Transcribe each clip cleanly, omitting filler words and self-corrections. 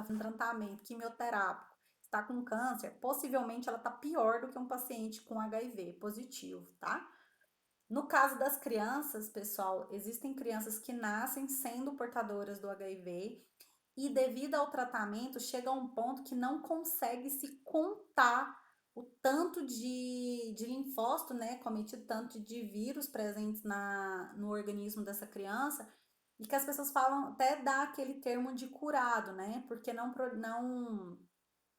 fazendo tratamento quimioterápico, está com câncer, possivelmente ela está pior do que um paciente com HIV positivo, tá? No caso das crianças, pessoal, existem crianças que nascem sendo portadoras do HIV e, devido ao tratamento, chega a um ponto que não consegue se contar o tanto de linfócito, né, cometido, tanto de vírus presentes no organismo dessa criança, e que as pessoas falam, até dá aquele termo de curado, né, porque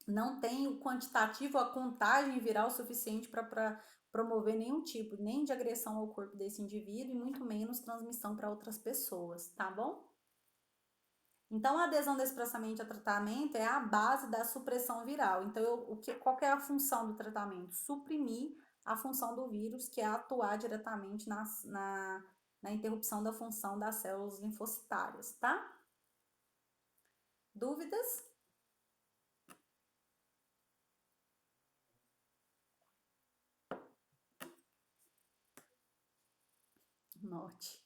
não tem o quantitativo, a contagem viral suficiente para promover nenhum tipo, nem de agressão ao corpo desse indivíduo e muito menos transmissão para outras pessoas, tá bom? Então, a adesão expressamente a tratamento é a base da supressão viral. Então, qual que é a função do tratamento? Suprimir a função do vírus, que é atuar diretamente na interrupção da função das células linfocitárias, tá? Dúvidas? Note.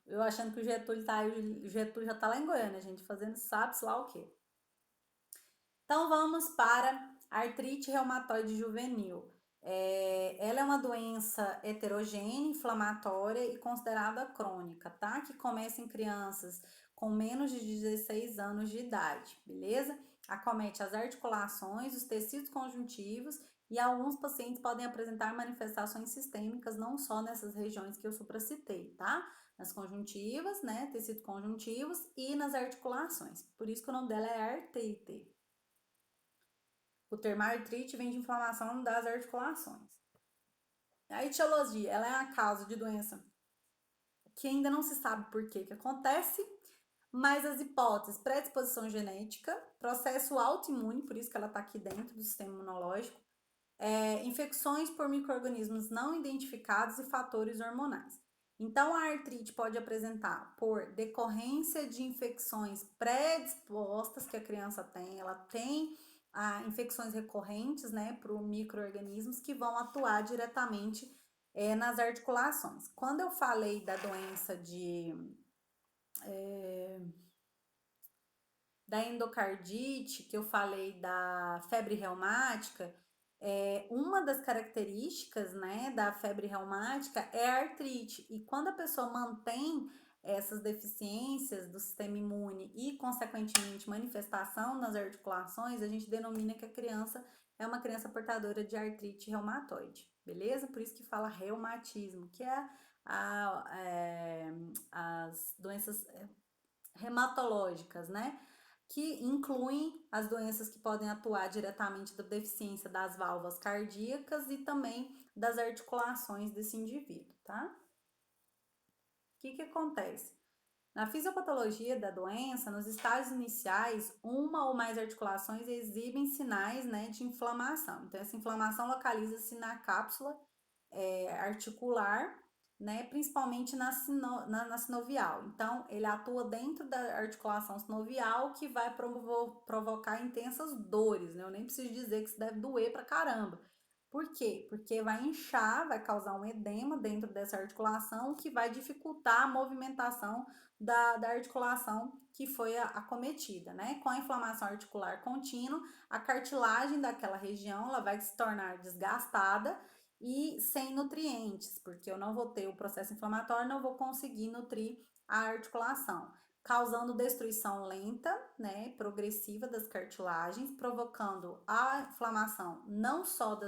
Eu achando que o Getúlio tá aí, o Getúlio já tá lá em Goiânia, gente, fazendo sabe-se lá o quê. Então vamos para artrite reumatoide juvenil. Ela é uma doença heterogênea, inflamatória e considerada crônica, tá? Que começa em crianças com menos de 16 anos de idade, beleza? Acomete as articulações, os tecidos conjuntivos e alguns pacientes podem apresentar manifestações sistêmicas não só nessas regiões que eu supracitei, tá? Nas conjuntivas, né? Tecidos conjuntivos e nas articulações. Por isso que o nome dela é artrite. O termo artrite vem de inflamação das articulações. A etiologia, ela é a causa de doença que ainda não se sabe por que acontece, mas as hipóteses, predisposição genética, processo autoimune, por isso que ela está aqui dentro do sistema imunológico, infecções por micro-organismos não identificados e fatores hormonais. Então, a artrite pode apresentar por decorrência de infecções predispostas que a criança tem, ela tem infecções recorrentes, né, por micro-organismos que vão atuar diretamente nas articulações. Quando eu falei da doença da endocardite, que eu falei da febre reumática, uma das características, né, da febre reumática é a artrite. E quando a pessoa mantém essas deficiências do sistema imune e, consequentemente, manifestação nas articulações, a gente denomina que a criança é uma criança portadora de artrite reumatoide, beleza? Por isso que fala reumatismo, que é as doenças rematológicas, né? Que incluem as doenças que podem atuar diretamente da deficiência das válvulas cardíacas e também das articulações desse indivíduo, tá? O que acontece? Na fisiopatologia da doença, nos estágios iniciais, uma ou mais articulações exibem sinais, né, de inflamação. Então, essa inflamação localiza-se na cápsula articular, né, principalmente na sinovial. Então, ele atua dentro da articulação sinovial, que vai provocar intensas dores, né? Eu nem preciso dizer que isso deve doer pra caramba. Por quê? Porque vai inchar, vai causar um edema dentro dessa articulação que vai dificultar a movimentação da articulação que foi acometida, né? Com a inflamação articular contínua, a cartilagem daquela região ela vai se tornar desgastada e sem nutrientes, porque eu não vou ter o processo inflamatório, não vou conseguir nutrir a articulação, causando destruição lenta, né, progressiva das cartilagens, provocando a inflamação não só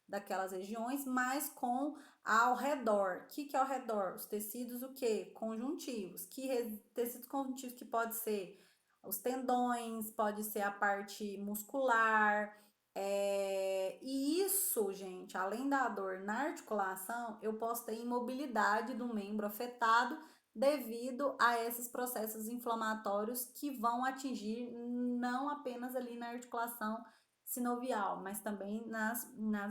daquelas regiões, mas com ao redor. O que é ao redor? Os tecidos o quê? Conjuntivos. Tecidos conjuntivos que pode ser os tendões, pode ser a parte muscular, e isso, gente, além da dor na articulação, eu posso ter imobilidade do membro afetado devido a esses processos inflamatórios que vão atingir não apenas ali na articulação sinovial, mas também nas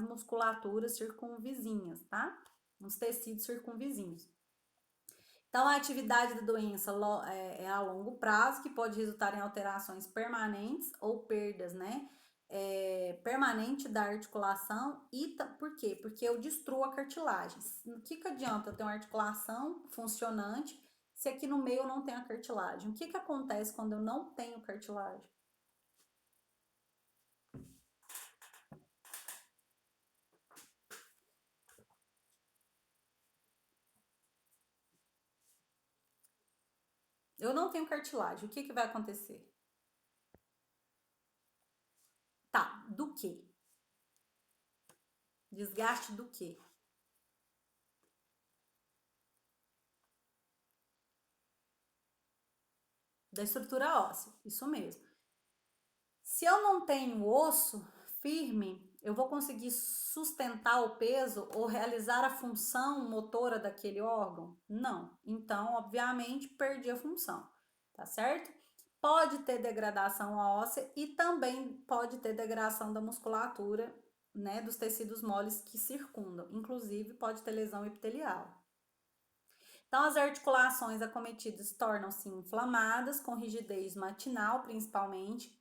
musculaturas circunvizinhas, tá? Nos tecidos circunvizinhos. Então, a atividade da doença é a longo prazo, que pode resultar em alterações permanentes ou perdas, né? Permanente da articulação. Por quê? Porque eu destruo a cartilagem. O que adianta eu ter uma articulação funcionante se aqui no meio eu não tenho a cartilagem? O que que acontece quando eu não tenho cartilagem? Eu não tenho cartilagem, o que que vai acontecer? Tá, do quê? Desgaste do quê? Da estrutura óssea, isso mesmo. Se eu não tenho osso firme, eu vou conseguir sustentar o peso ou realizar a função motora daquele órgão? Não. Então, obviamente, perdi a função, tá certo? Pode ter degradação óssea e também pode ter degradação da musculatura, né, dos tecidos moles que circundam. Inclusive, pode ter lesão epitelial. Então, as articulações acometidas tornam-se inflamadas, com rigidez matinal, principalmente.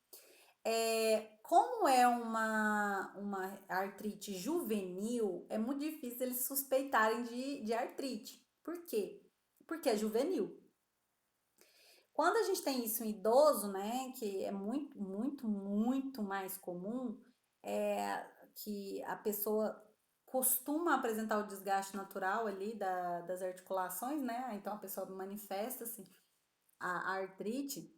Como é uma artrite juvenil, é muito difícil eles suspeitarem de artrite. Por quê? Porque é juvenil. Quando a gente tem isso em idoso, né, que é muito, muito, muito mais comum, é que a pessoa costuma apresentar o desgaste natural ali das articulações, né? Então a pessoa manifesta-se a artrite.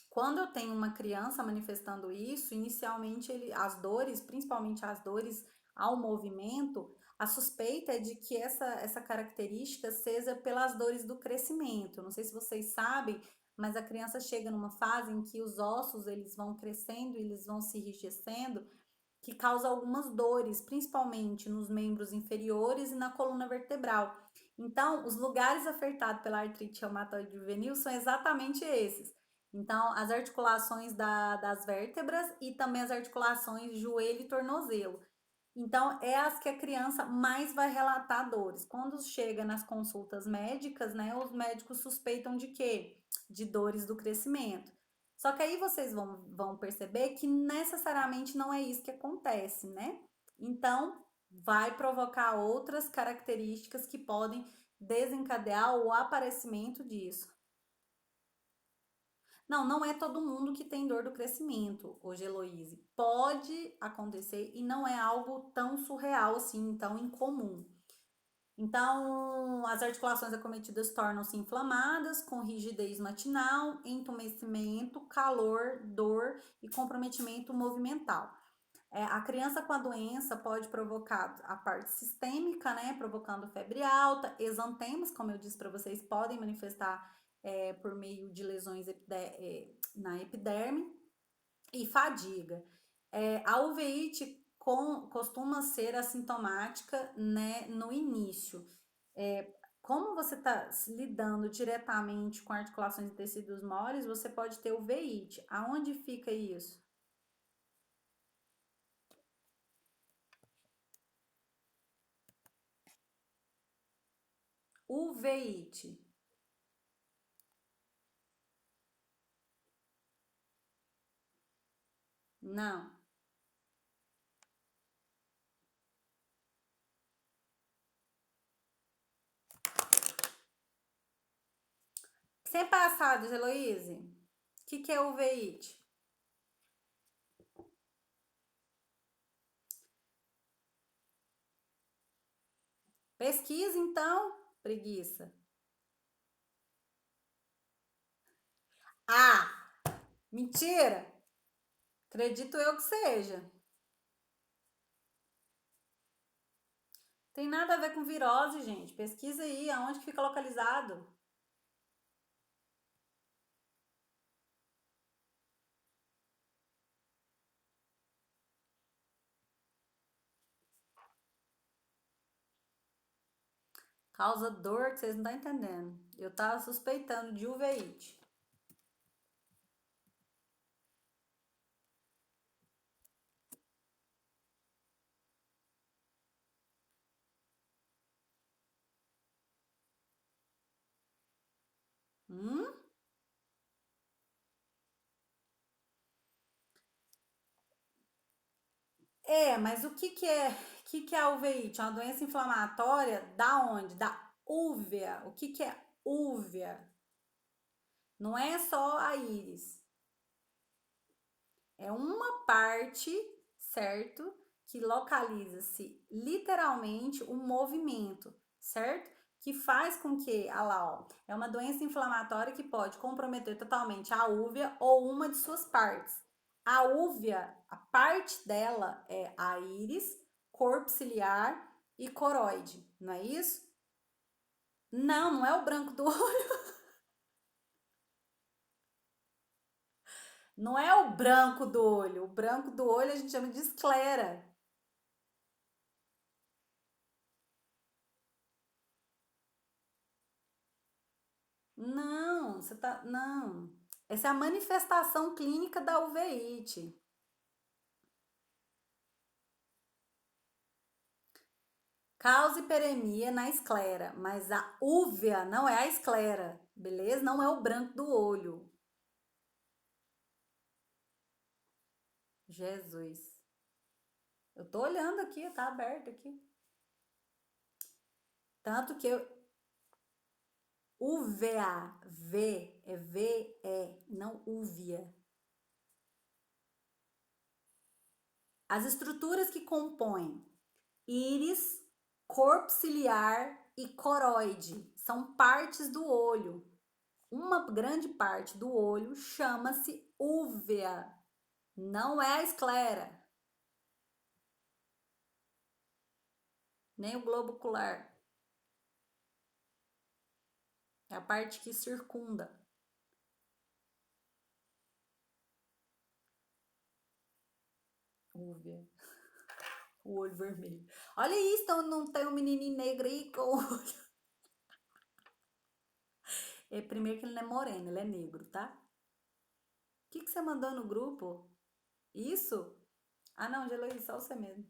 Quando eu tenho uma criança manifestando isso, inicialmente as dores, principalmente as dores ao movimento, a suspeita é de que essa característica seja pelas dores do crescimento. Não sei se vocês sabem, mas a criança chega numa fase em que os ossos eles vão crescendo, eles vão se enrijecendo, que causa algumas dores, principalmente nos membros inferiores e na coluna vertebral. Então, os lugares afetados pela artrite reumatoide juvenil são exatamente esses. Então, as articulações das vértebras e também as articulações joelho e tornozelo. Então, é as que a criança mais vai relatar dores. Quando chega nas consultas médicas, né, os médicos suspeitam de quê? De dores do crescimento. Só que aí vocês vão perceber que necessariamente não é isso que acontece, né? Então, vai provocar outras características que podem desencadear o aparecimento disso. Não, não é todo mundo que tem dor do crescimento, hoje, Heloise. Pode acontecer e não é algo tão surreal assim, tão incomum. Então, as articulações acometidas tornam-se inflamadas, com rigidez matinal, entumecimento, calor, dor e comprometimento movimental. A criança com a doença pode provocar a parte sistêmica, né, provocando febre alta, exantemas, como eu disse para vocês, podem manifestar por meio de lesões na epiderme e fadiga. A uveíte costuma ser assintomática, né, no início. Como você está lidando diretamente com articulações e tecidos moles, você pode ter uveíte. Aonde fica isso? Uveíte. Não. Sem passados, Heloíse. O que é uveíte? Pesquisa, então, preguiça. Ah, mentira! Acredito eu que seja. Tem nada a ver com virose, gente. Pesquisa aí aonde que fica localizado. Causa dor que vocês não estão entendendo. Eu tava suspeitando de uveíte. Hum? Mas o que que é a uveíte? É uma doença inflamatória da onde? Da úvea. O que que é úvea. Não é só a íris. É uma parte, certo? Que localiza-se literalmente o movimento, certo? Que faz com que, ah lá, ó, é uma doença inflamatória que pode comprometer totalmente a úvea ou uma de suas partes. A úvea, a parte dela é a íris, corpo ciliar e coroide, não é isso? Não, não é o branco do olho. Não é o branco do olho. O branco do olho a gente chama de esclera. Não, você tá. Não. Essa é a manifestação clínica da uveíte. Causa hiperemia na esclera, mas a úvea não é a esclera, beleza? Não é o branco do olho. Jesus. Eu tô olhando aqui, tá aberto aqui. Tanto que eu. UVA, V, é VE, não úvea. As estruturas que compõem íris, corpo ciliar e coroide são partes do olho. Uma grande parte do olho chama-se úvea, não é a esclera, nem o globo ocular. É a parte que circunda. Úvea. O olho vermelho. Olha isso, então não tem um menininho negro aí com o olho. É, primeiro que ele não é moreno, ele é negro, tá? O que você mandou no grupo? Isso? Ah, não, de Heloísa, só você mesmo.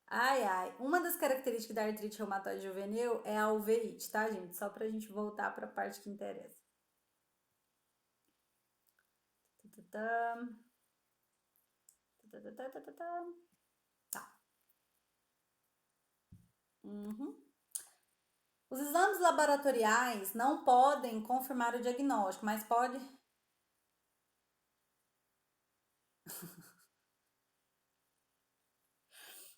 Ai, ai. Uma das características da artrite reumatoide juvenil é a uveíte, tá, gente? Só pra gente voltar pra parte que interessa. Tá. Tá. Uhum. Os exames laboratoriais não podem confirmar o diagnóstico, mas pode.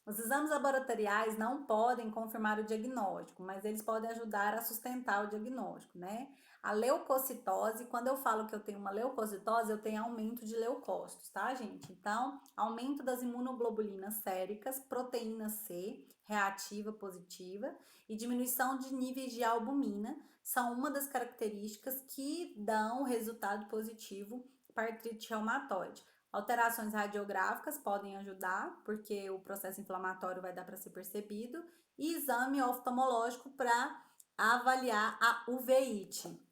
Os exames laboratoriais não podem confirmar o diagnóstico, mas eles podem ajudar a sustentar o diagnóstico, né? A leucocitose, quando eu falo que eu tenho uma leucocitose, eu tenho aumento de leucócitos, tá, gente? Então, aumento das imunoglobulinas séricas, proteína C, reativa positiva, e diminuição de níveis de albumina são uma das características que dão resultado positivo para artrite reumatoide. Alterações radiográficas podem ajudar, porque o processo inflamatório vai dar para ser percebido, e exame oftalmológico para avaliar a uveíte.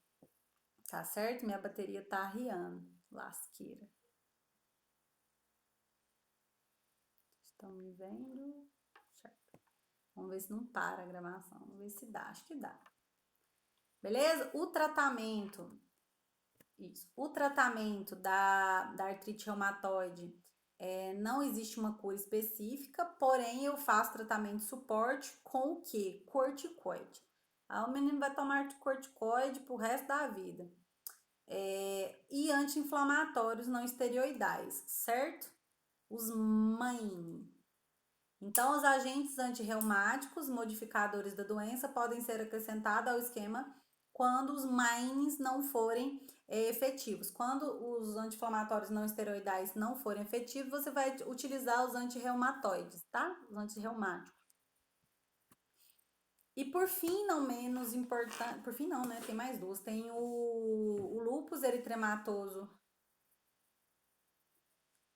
Tá certo? Minha bateria tá arriando. Lasqueira. Estão me vendo? Certo. Vamos ver se não para a gravação. Vamos ver se dá. Acho que dá. Beleza? O tratamento. Isso. O tratamento da artrite reumatoide não existe uma cura específica, porém eu faço tratamento de suporte com o que? Corticoide. Aí o menino vai tomar corticoide pro resto da vida. E anti-inflamatórios não esteroidais, certo? Os MAIN. Então, os agentes antirreumáticos, modificadores da doença, podem ser acrescentados ao esquema quando os MAINs não forem efetivos. Quando os anti-inflamatórios não esteroidais não forem efetivos, você vai utilizar os antirreumatoides, tá? Os antirreumáticos. E por fim, não menos importante, por fim não, né? Tem mais duas. Tem o lúpus eritematoso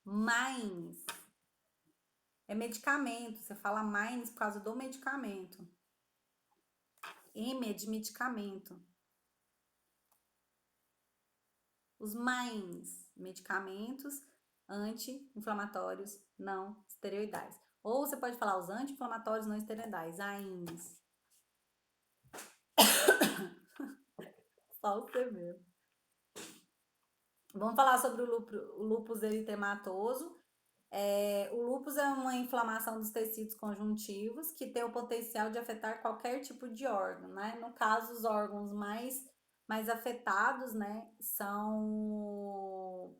MAINs. É medicamento, você fala MAINs por causa do medicamento. M é de medicamento. Os MAINs, medicamentos anti-inflamatórios não esteroidais. Ou você pode falar os anti-inflamatórios não esteroidais, AINs. Só você mesmo. Vamos falar sobre o lúpus eritematoso. O lúpus é uma inflamação dos tecidos conjuntivos que tem o potencial de afetar qualquer tipo de órgão, né? No caso, os órgãos mais afetados, né, são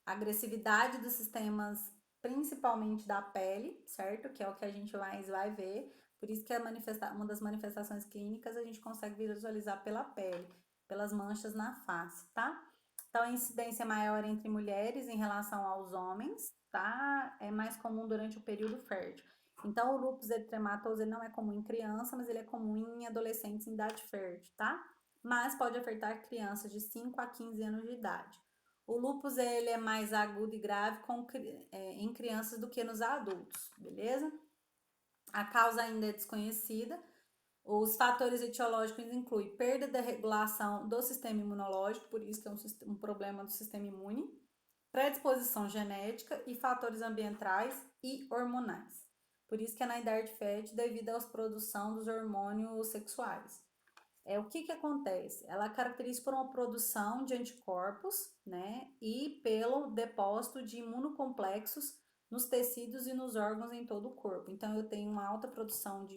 a agressividade dos sistemas, principalmente da pele, certo? Que é o que a gente mais vai ver. Por isso que uma das manifestações clínicas a gente consegue visualizar pela pele, pelas manchas na face, tá? Então, a incidência é maior entre mulheres em relação aos homens, tá? É mais comum durante o período fértil. Então, o lúpus eritematoso ele não é comum em criança, mas ele é comum em adolescentes em idade fértil, tá? Mas pode afetar crianças de 5 a 15 anos de idade. O lúpus ele é mais agudo e grave em crianças do que nos adultos, beleza? A causa ainda é desconhecida. Os fatores etiológicos incluem perda da regulação do sistema imunológico, por isso que é um problema do sistema imune, predisposição genética e fatores ambientais e hormonais. Por isso que é na idade fértil devido à produção dos hormônios sexuais. O que que acontece? Ela caracteriza por uma produção de anticorpos, né, e pelo depósito de imunocomplexos nos tecidos e nos órgãos em todo o corpo. Então, eu tenho uma alta produção de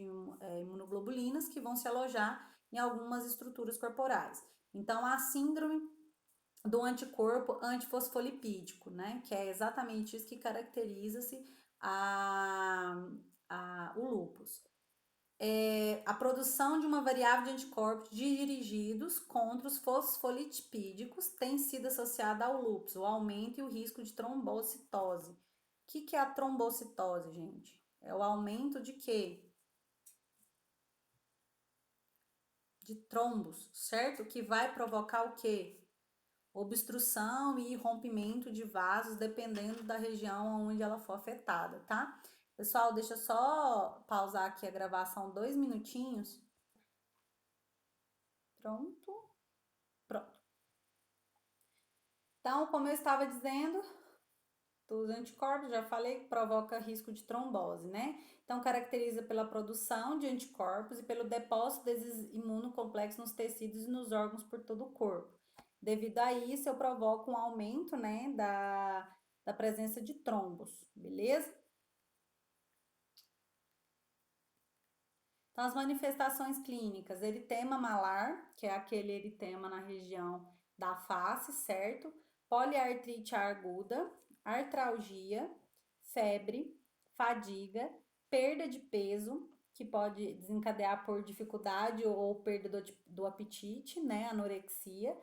imunoglobulinas que vão se alojar em algumas estruturas corporais. Então, a síndrome do anticorpo antifosfolipídico, né, que é exatamente isso que caracteriza-se o lúpus. A produção de uma variável de anticorpos dirigidos contra os fosfolipídicos tem sido associada ao lúpus, o aumento e o risco de trombocitose. O que é a trombocitose, gente? É o aumento de quê? De trombos, certo? Que vai provocar o quê? Obstrução e rompimento de vasos, dependendo da região onde ela for afetada, tá? Pessoal, deixa eu só pausar aqui a gravação 2 minutinhos. Pronto. Pronto. Então, como eu estava dizendo, os anticorpos, já falei, que provoca risco de trombose, né? Então, caracteriza pela produção de anticorpos e pelo depósito desses imunocomplexos nos tecidos e nos órgãos por todo o corpo. Devido a isso, eu provoco um aumento, né, da presença de trombos, beleza? Então, as manifestações clínicas, eritema malar, que é aquele eritema na região da face, certo? Poliartrite aguda, artralgia, febre, fadiga, perda de peso, que pode desencadear por dificuldade ou perda do apetite, né? Anorexia.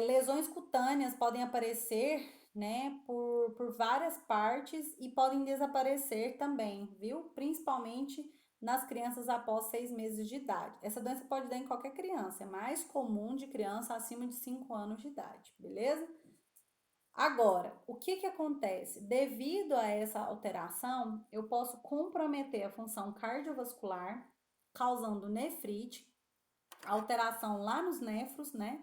Lesões cutâneas podem aparecer, né, por várias partes e podem desaparecer também, viu? Principalmente nas crianças após 6 meses de idade. Essa doença pode dar em qualquer criança, é mais comum de criança acima de 5 anos de idade, beleza? Agora, o que que acontece? Devido a essa alteração, eu posso comprometer a função cardiovascular, causando nefrite, alteração lá nos néfros, né,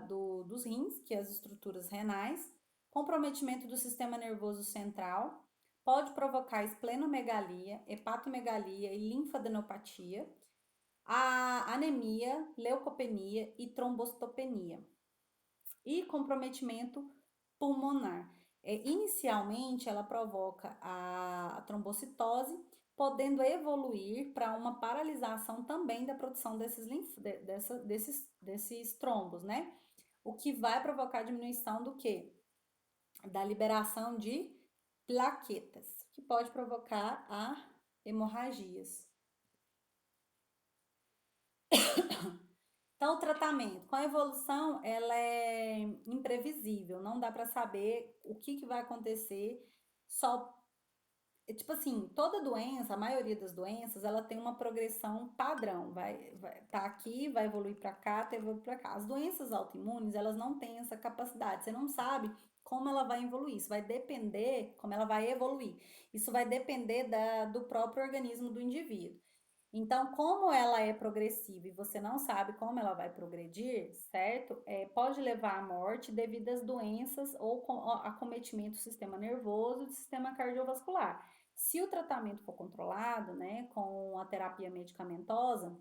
dos rins, que é as estruturas renais, comprometimento do sistema nervoso central, pode provocar esplenomegalia, hepatomegalia e linfadenopatia, a anemia, leucopenia e trombocitopenia e comprometimento pulmonar. Inicialmente, ela provoca a trombocitose, podendo evoluir para uma paralisação também da produção desses trombos, né? O que vai provocar diminuição do quê? Da liberação de plaquetas, que pode provocar a hemorragias. Então, o tratamento com a evolução, ela é imprevisível, não dá para saber o que vai acontecer. Só, tipo assim, toda doença, a maioria das doenças, ela tem uma progressão padrão, tá aqui, vai evoluir para cá, vai evoluir para cá. As doenças autoimunes, elas não têm essa capacidade. Você não sabe como ela vai evoluir. Isso vai depender como ela vai evoluir. Isso vai depender do próprio organismo do indivíduo. Então, como ela é progressiva e você não sabe como ela vai progredir, certo? Pode levar à morte devido às doenças ou acometimento do sistema nervoso e do sistema cardiovascular. Se o tratamento for controlado, né, com a terapia medicamentosa,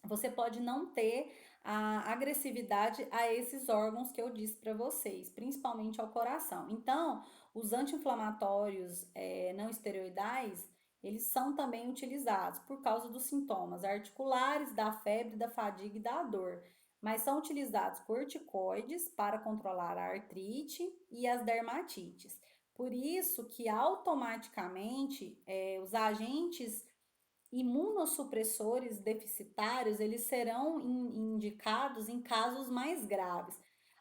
você pode não ter a agressividade a esses órgãos que eu disse para vocês, principalmente ao coração. Então, os anti-inflamatórios não esteroidais, eles são também utilizados por causa dos sintomas articulares, da febre, da fadiga e da dor. Mas são utilizados corticoides para controlar a artrite e as dermatites. Por isso que automaticamente os agentes imunossupressores deficitários, eles serão indicados em casos mais graves.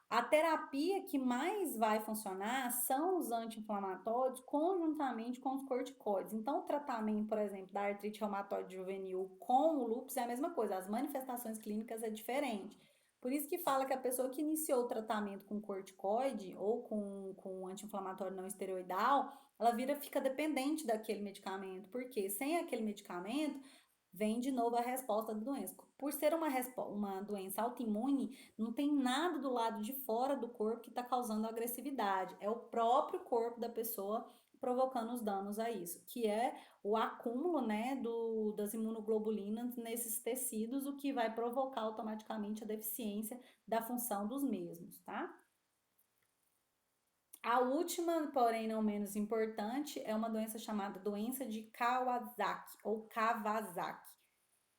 A terapia que mais vai funcionar são os anti-inflamatórios conjuntamente com os corticoides. Então, o tratamento, por exemplo, da artrite reumatoide juvenil com o lúpus é a mesma coisa, as manifestações clínicas é diferente. Por isso que fala que a pessoa que iniciou o tratamento com corticoide ou com anti-inflamatório não esteroidal, ela fica dependente daquele medicamento, porque sem aquele medicamento vem de novo a resposta da doença. Por ser uma doença autoimune, não tem nada do lado de fora do corpo que está causando agressividade, é o próprio corpo da pessoa provocando os danos a isso, que é o acúmulo, né, das imunoglobulinas nesses tecidos, o que vai provocar automaticamente a deficiência da função dos mesmos, tá? A última, porém não menos importante, é uma doença chamada doença de Kawasaki ou Kawasaki.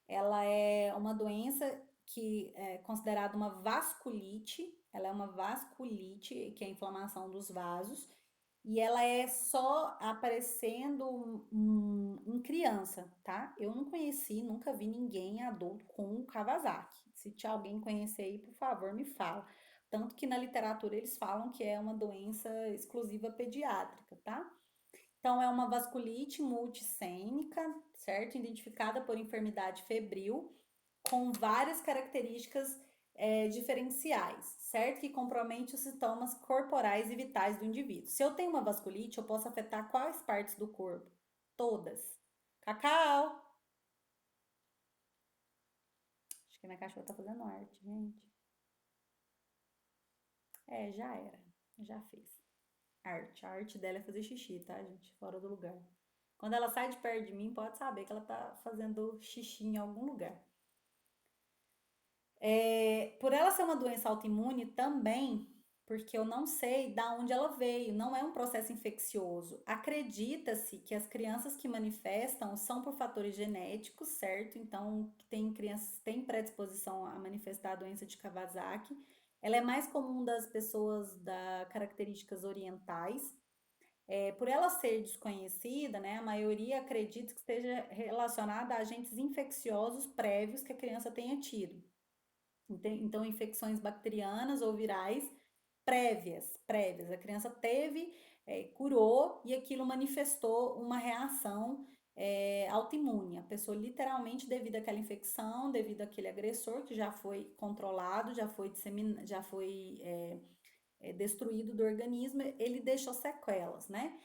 Ela é uma doença que é considerada uma vasculite, ela é uma vasculite, que é a inflamação dos vasos, e ela é só aparecendo em criança, tá? Eu não conheci, nunca vi ninguém adulto com Kawasaki. Se tiver alguém conhecer aí, por favor, me fala. Tanto que na literatura eles falam que é uma doença exclusiva pediátrica, tá? Então, é uma vasculite multissêmica, certo? Identificada por enfermidade febril, com várias características diferenciais, certo? Que compromete os sintomas corporais e vitais do indivíduo. Se eu tenho uma vasculite, eu posso afetar quais partes do corpo? Todas. Cacau! Acho que minha cachorra tá fazendo arte, gente. Já era. Já fez. Arte. A arte dela é fazer xixi, tá, gente? Fora do lugar. Quando ela sai de perto de mim, pode saber que ela tá fazendo xixi em algum lugar. Por ela ser uma doença autoimune também, porque eu não sei da onde ela veio, não é um processo infeccioso. Acredita-se que as crianças que manifestam são por fatores genéticos, certo? Então, tem crianças que têm predisposição a manifestar a doença de Kawasaki. Ela é mais comum das pessoas da características orientais. Por ela ser desconhecida, né, a maioria acredita que esteja relacionada a agentes infecciosos prévios que a criança tenha tido. Então, infecções bacterianas ou virais prévias. A criança teve, curou e aquilo manifestou uma reação autoimune. A pessoa literalmente, devido àquela infecção, devido àquele agressor que já foi controlado, já foi destruído do organismo, ele deixou sequelas, né?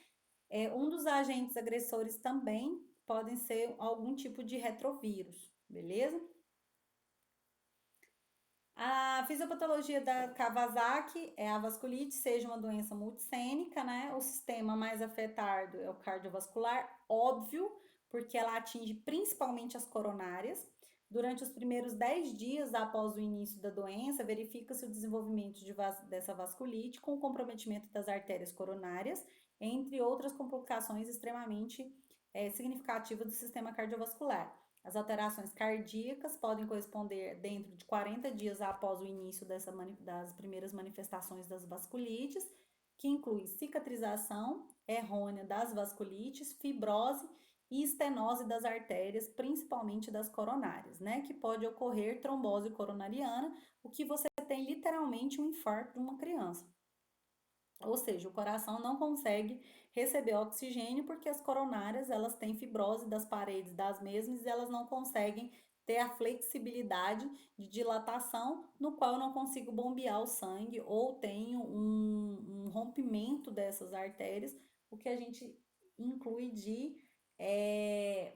Um dos agentes agressores também podem ser algum tipo de retrovírus, beleza? A fisiopatologia da Kawasaki é a vasculite, seja uma doença multissêmica, né? O sistema mais afetado é o cardiovascular, óbvio, porque ela atinge principalmente as coronárias. Durante os primeiros 10 dias após o início da doença, verifica-se o desenvolvimento dessa vasculite com comprometimento das artérias coronárias, entre outras complicações extremamente significativas do sistema cardiovascular. As alterações cardíacas podem corresponder dentro de 40 dias após o início das primeiras manifestações das vasculites, que inclui cicatrização errônea das vasculites, fibrose e estenose das artérias, principalmente das coronárias, né? Que pode ocorrer trombose coronariana, o que você tem literalmente um infarto de uma criança. Ou seja, o coração não consegue receber oxigênio porque as coronárias, elas têm fibrose das paredes das mesmas e elas não conseguem ter a flexibilidade de dilatação, no qual eu não consigo bombear o sangue ou tenho um rompimento dessas artérias, o que a gente inclui de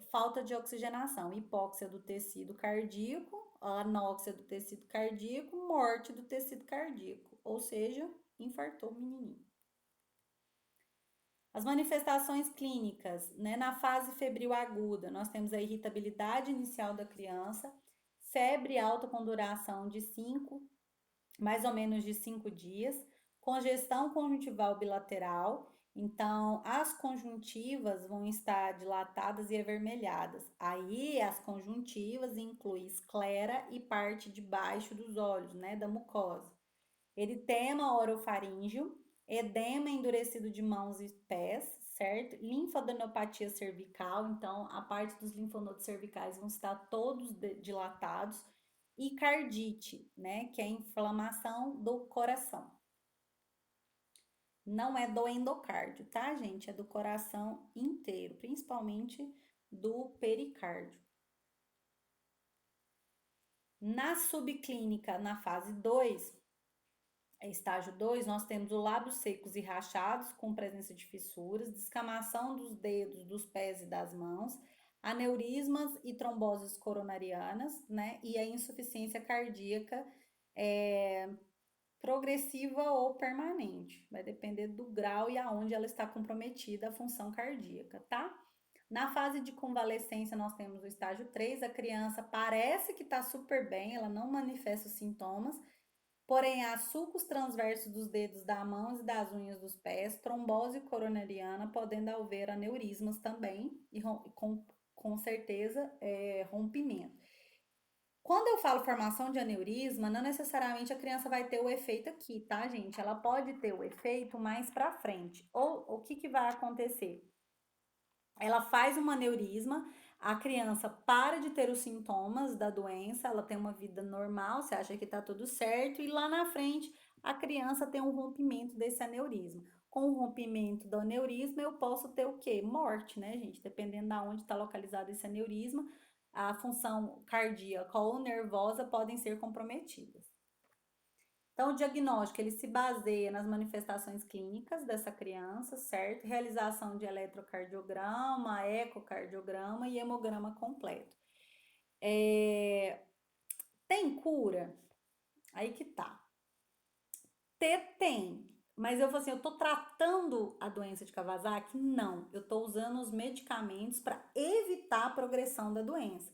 falta de oxigenação, hipóxia do tecido cardíaco, anóxia do tecido cardíaco, morte do tecido cardíaco, ou seja, infartou o menininho. As manifestações clínicas, né, na fase febril aguda, nós temos a irritabilidade inicial da criança, febre alta com duração de mais ou menos de 5 dias, congestão conjuntival bilateral. Então, as conjuntivas vão estar dilatadas e avermelhadas. Aí, as conjuntivas incluem esclera e parte de baixo dos olhos, né, da mucosa. Eritema orofaríngeo, edema endurecido de mãos e pés, certo? Linfadenopatia cervical, então a parte dos linfonodos cervicais vão estar todos dilatados. E cardite, né? Que é a inflamação do coração. Não é do endocárdio, tá, gente? É do coração inteiro, principalmente do pericárdio. Na subclínica, na fase 2, estágio 2, nós temos os lábios secos e rachados, com presença de fissuras, descamação dos dedos, dos pés e das mãos, aneurismas e tromboses coronarianas, né? E a insuficiência cardíaca progressiva ou permanente. Vai depender do grau e aonde ela está comprometida a função cardíaca, tá? Na fase de convalescência, nós temos o estágio 3, a criança parece que está super bem, ela não manifesta os sintomas, porém, há sulcos transversos dos dedos da mão e das unhas dos pés, trombose coronariana, podendo haver aneurismas também, e com certeza rompimento. Quando eu falo formação de aneurisma, não necessariamente a criança vai ter o efeito aqui, tá, gente? Ela pode ter o efeito mais pra frente. Ou o que vai acontecer? Ela faz um aneurisma, a criança para de ter os sintomas da doença, ela tem uma vida normal, você acha que tá tudo certo, e lá na frente a criança tem um rompimento desse aneurisma. Com o rompimento do aneurisma, eu posso ter o quê? Morte, né, gente? Dependendo de onde está localizado esse aneurisma, a função cardíaca ou nervosa podem ser comprometidas. Então, o diagnóstico ele se baseia nas manifestações clínicas dessa criança, certo? Realização de eletrocardiograma, ecocardiograma e hemograma completo. Tem cura? Aí que tá. Tem, mas eu falo assim, eu tô tratando a doença de Kawasaki? Não, eu tô usando os medicamentos para evitar a progressão da doença.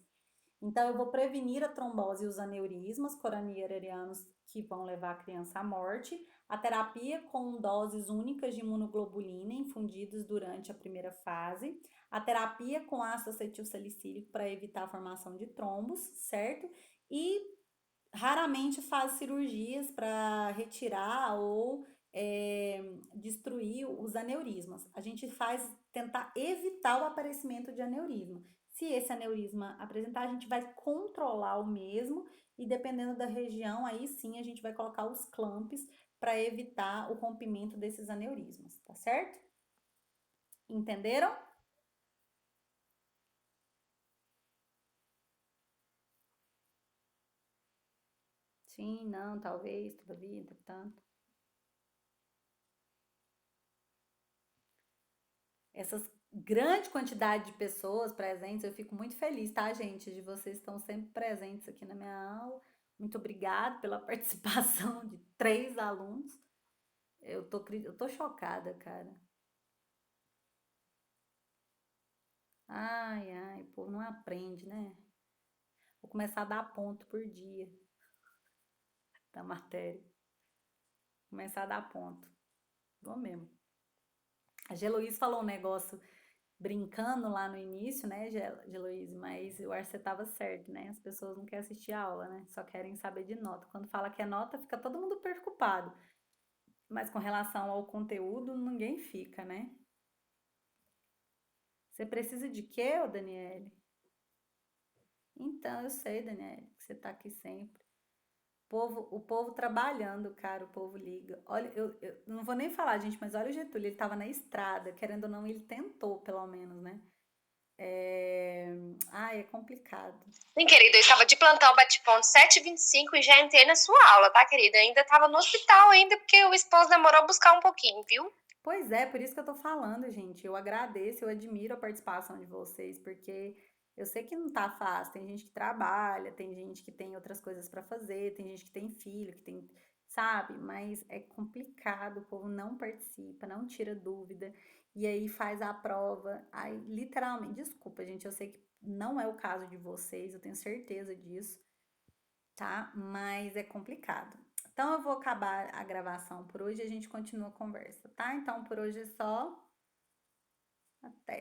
Então, eu vou prevenir a trombose e os aneurismas coronarianos que vão levar a criança à morte. A terapia com doses únicas de imunoglobulina infundidas durante a primeira fase. A terapia com ácido acetilsalicílico para evitar a formação de trombos, certo? E raramente faz cirurgias para retirar ou destruir os aneurismas. A gente faz tentar evitar o aparecimento de aneurisma. Se esse aneurisma apresentar, a gente vai controlar o mesmo e dependendo da região, aí sim a gente vai colocar os clamps para evitar o rompimento desses aneurismas, tá certo? Entenderam? Sim, não, talvez, todavia, entretanto. Essas grande quantidade de pessoas presentes, eu fico muito feliz, tá, gente? De vocês estão sempre presentes aqui na minha aula. Muito obrigada pela participação de 3 alunos. Eu tô chocada, cara. Ai, ai, o povo não aprende, né? Vou começar a dar ponto por dia da matéria. Começar a dar ponto. Vou mesmo. A Geloís falou um negócio brincando lá no início, né, Geloise, mas eu acho que você estava certo, né? As pessoas não querem assistir a aula, né? Só querem saber de nota. Quando fala que é nota, fica todo mundo preocupado. Mas com relação ao conteúdo, ninguém fica, né? Você precisa de quê, ô Daniele? Então, eu sei, Daniele, que você tá aqui sempre. O povo trabalhando, cara, o povo liga. Olha, eu não vou nem falar, gente, mas olha o Getúlio, ele tava na estrada, querendo ou não, ele tentou, pelo menos, né? Ai, é complicado. Sim, querida, eu estava de plantão bate-ponto 7h25 e já entrei na sua aula, tá, querida? Ainda estava no hospital ainda, porque o esposo demorou a buscar um pouquinho, viu? Pois é, por isso que eu tô falando, gente. Eu agradeço, eu admiro a participação de vocês, porque eu sei que não tá fácil. Tem gente que trabalha, tem gente que tem outras coisas pra fazer, tem gente que tem filho, que tem, sabe? Mas é complicado, o povo não participa, não tira dúvida, e aí faz a prova. Aí, literalmente, desculpa, gente, eu sei que não é o caso de vocês, eu tenho certeza disso. tá? Mas é complicado. Então eu vou acabar a gravação por hoje e a gente continua a conversa, tá? Então por hoje é só. Até.